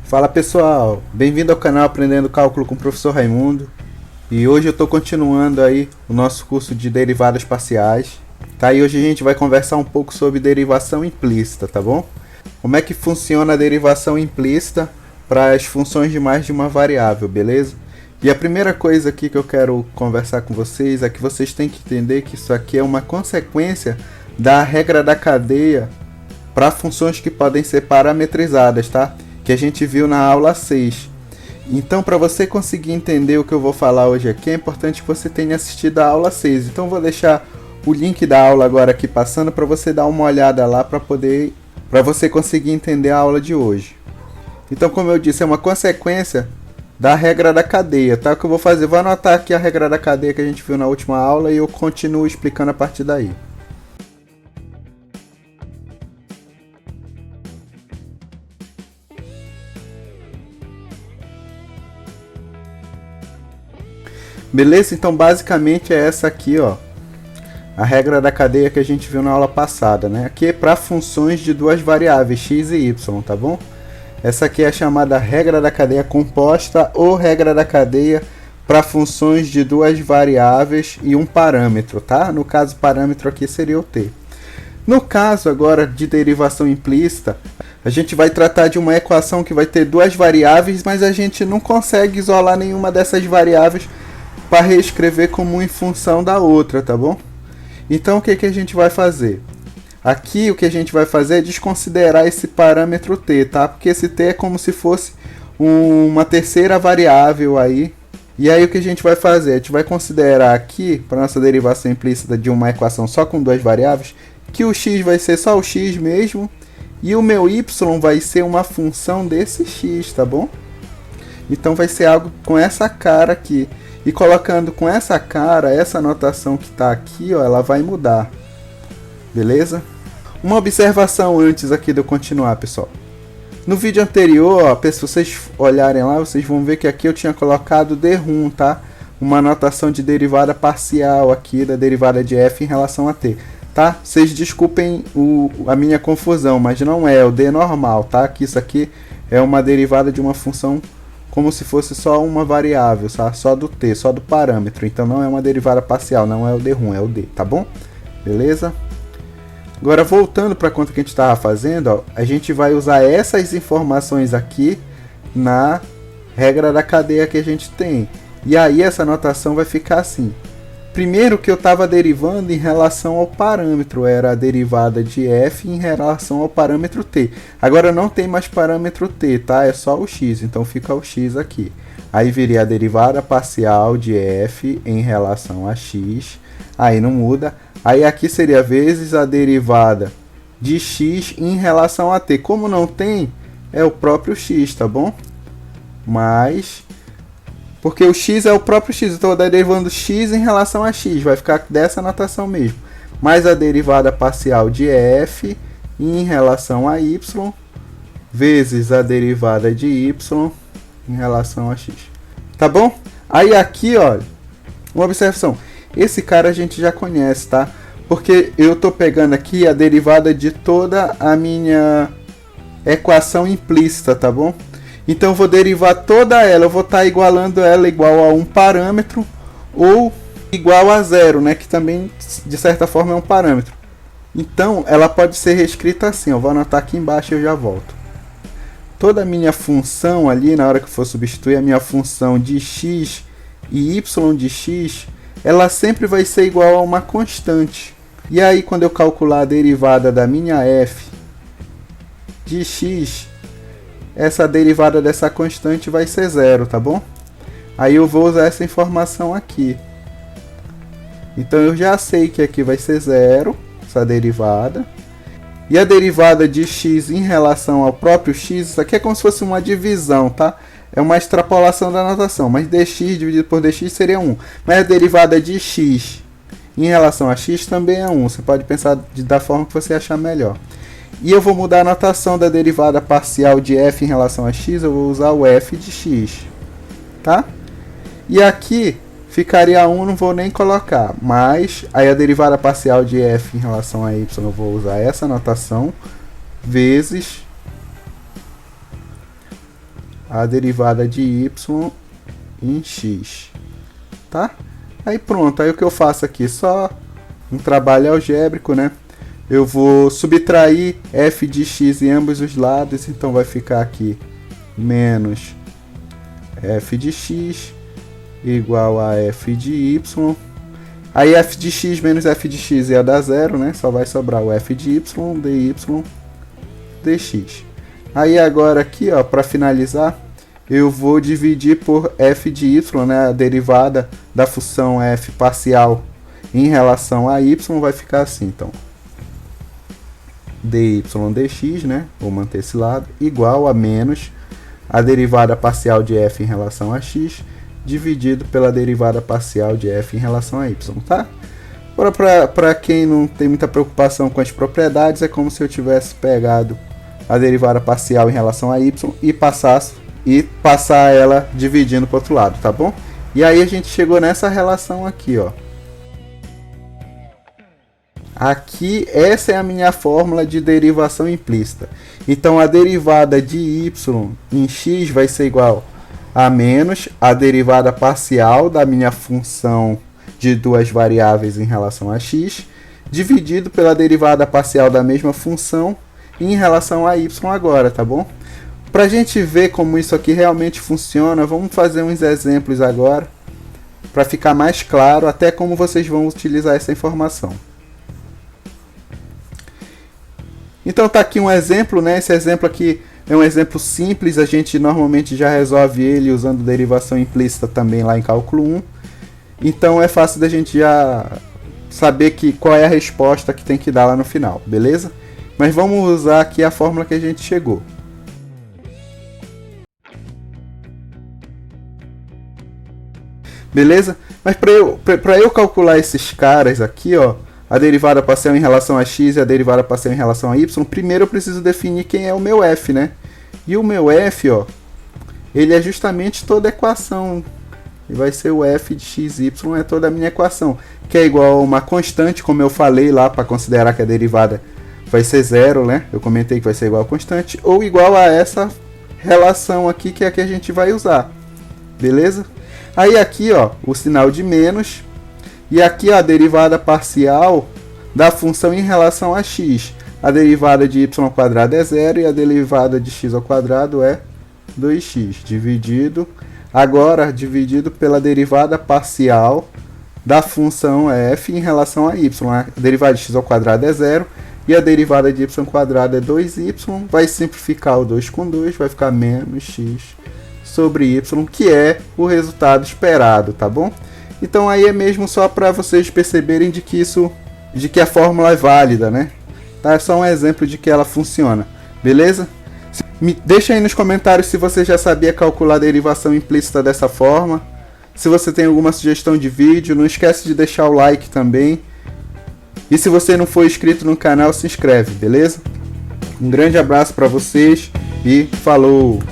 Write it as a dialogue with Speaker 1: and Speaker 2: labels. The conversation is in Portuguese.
Speaker 1: Fala pessoal, bem-vindo ao canal Aprendendo Cálculo com o Professor Raimundo. E hoje eu estou continuando aí o nosso curso de derivadas parciais. Tá? E hoje a gente vai conversar um pouco sobre derivação implícita, tá bom? Como é que funciona a derivação implícita para as funções de mais de uma variável, beleza? E a primeira coisa aqui que eu quero conversar com vocês é que vocês têm que entender que isso aqui é uma consequência da regra da cadeia para funções que podem ser parametrizadas, tá? Que a gente viu na aula 6. Então, para você conseguir entender o que eu vou falar hoje aqui, é importante que você tenha assistido a aula 6. Então, vou deixar o link da aula agora aqui passando para você dar uma olhada lá para você conseguir entender a aula de hoje. Então, como eu disse, é uma consequência da regra da cadeia, tá? O que eu vou fazer? Vou anotar aqui a regra da cadeia que a gente viu na última aula e eu continuo explicando a partir daí. Beleza? Então basicamente é essa aqui, ó, a regra da cadeia que a gente viu na aula passada, né? Aqui é para funções de duas variáveis, x e y, tá bom? Essa aqui é a chamada regra da cadeia composta ou regra da cadeia para funções de duas variáveis e um parâmetro, tá? No caso, o parâmetro aqui seria o t. No caso agora de derivação implícita, a gente vai tratar de uma equação que vai ter duas variáveis, mas a gente não consegue isolar nenhuma dessas variáveis para reescrever como em função da outra, tá bom? Então o que a gente vai fazer? Aqui o que a gente vai fazer é desconsiderar esse parâmetro t, tá? Porque esse t é como se fosse uma terceira variável aí. E aí o que a gente vai fazer? A gente vai considerar aqui, para nossa derivação implícita de uma equação só com duas variáveis, que o x vai ser só o x mesmo, e o meu y vai ser uma função desse x, tá bom? Então vai ser algo com essa cara aqui. E colocando com essa cara, essa notação que está aqui, ó, ela vai mudar. Beleza? Uma observação antes aqui de eu continuar, pessoal. No vídeo anterior, ó, se vocês olharem lá, vocês vão ver que aqui eu tinha colocado d-rum, tá? Uma notação de derivada parcial aqui da derivada de f em relação a t, tá? Vocês desculpem a minha confusão, mas não é o d normal, tá? Que isso aqui é uma derivada de uma função como se fosse só uma variável, tá? Só do t, só do parâmetro. Então não é uma derivada parcial, não é o d-rum, é o d, tá bom? Beleza? Agora voltando para a conta que a gente estava fazendo, ó, a gente vai usar essas informações aqui na regra da cadeia que a gente tem. E aí essa notação vai ficar assim. Primeiro que eu estava derivando em relação ao parâmetro, era a derivada de f em relação ao parâmetro t. Agora não tem mais parâmetro t, tá? É só o x, então fica o x aqui. Aí viria a derivada parcial de f em relação a x, aí não muda. Aí aqui seria vezes a derivada de x em relação a t. Como não tem, é o próprio x, tá bom? Mas porque o x é o próprio x, então eu estou derivando x em relação a x, vai ficar dessa notação mesmo. Mais a derivada parcial de f em relação a y, vezes a derivada de y em relação a x. Tá bom? Aí aqui, olha, uma observação. Esse cara a gente já conhece, tá? Porque eu estou pegando aqui a derivada de toda a minha equação implícita, tá bom? Então eu vou derivar toda ela, eu vou estar igualando ela igual a um parâmetro ou igual a zero, né? Que também de certa forma é um parâmetro. Então ela pode ser reescrita assim, eu vou anotar aqui embaixo e eu já volto. Toda a minha função ali, na hora que eu for substituir a minha função de x e y de x, ela sempre vai ser igual a uma constante. E aí quando eu calcular a derivada da minha f de x, essa derivada dessa constante vai ser zero, tá bom? Aí eu vou usar essa informação aqui. Então eu já sei que aqui vai ser zero, essa derivada. E a derivada de x em relação ao próprio x, isso aqui é como se fosse uma divisão, tá? É uma extrapolação da notação, mas dx dividido por dx seria 1. Mas a derivada de x em relação a x também é 1. Você pode pensar da forma que você achar melhor. E eu vou mudar a notação da derivada parcial de f em relação a x, eu vou usar o f de x, tá? E aqui ficaria 1, não vou nem colocar, mas aí a derivada parcial de f em relação a y, eu vou usar essa notação, vezes a derivada de y em x, tá? Aí pronto, aí o que eu faço aqui? Só um trabalho algébrico, né? Eu vou subtrair f de x em ambos os lados, então vai ficar aqui menos f de x igual a f de y. Aí f de x menos f de x ia dar zero, né? Só vai sobrar o f de y, dy, dx. Aí agora aqui, ó, para finalizar, eu vou dividir por f de y, né? A derivada da função f parcial em relação a y vai ficar assim, então. dy dx, né? Vou manter esse lado, igual a menos a derivada parcial de f em relação a x, dividido pela derivada parcial de f em relação a y, tá? Agora, para quem não tem muita preocupação com as propriedades, é como se eu tivesse pegado a derivada parcial em relação a y e passar ela dividindo para o outro lado, tá bom? E aí a gente chegou nessa relação aqui, ó. Aqui, essa é a minha fórmula de derivação implícita. Então, a derivada de y em x vai ser igual a menos a derivada parcial da minha função de duas variáveis em relação a x, dividido pela derivada parcial da mesma função em relação a y agora, tá bom? Para a gente ver como isso aqui realmente funciona, vamos fazer uns exemplos agora, para ficar mais claro até como vocês vão utilizar essa informação. Então tá aqui um exemplo, né? Esse exemplo aqui é um exemplo simples, a gente normalmente já resolve ele usando derivação implícita também lá em cálculo 1. Então é fácil da gente já saber qual é a resposta que tem que dar lá no final, beleza? Mas vamos usar aqui a fórmula que a gente chegou. Beleza? Mas para eu calcular esses caras aqui, ó, a derivada parcial em relação a x e a derivada parcial em relação a y, primeiro eu preciso definir quem é o meu f, né? E o meu f, ó, ele é justamente toda a equação. E vai ser o f de x, y é toda a minha equação, que é igual a uma constante, como eu falei lá, para considerar que a derivada vai ser zero, né? Eu comentei que vai ser igual a constante, ou igual a essa relação aqui, que é a que a gente vai usar. Beleza? Aí aqui, ó, o sinal de menos. E aqui a derivada parcial da função em relação a x. A derivada de y ao quadrado é zero e a derivada de x ao quadrado é 2x. Dividido pela derivada parcial da função f em relação a y. A derivada de x ao quadrado é zero e a derivada de y ao quadrado é 2y. Vai simplificar o 2 com 2, vai ficar menos x sobre y, que é o resultado esperado, tá bom? Então aí é mesmo só para vocês perceberem de que a fórmula é válida, né? Tá? É só um exemplo de que ela funciona, beleza? Deixa aí nos comentários se você já sabia calcular a derivação implícita dessa forma. Se você tem alguma sugestão de vídeo, não esquece de deixar o like também. E se você não for inscrito no canal, se inscreve, beleza? Um grande abraço para vocês e falou!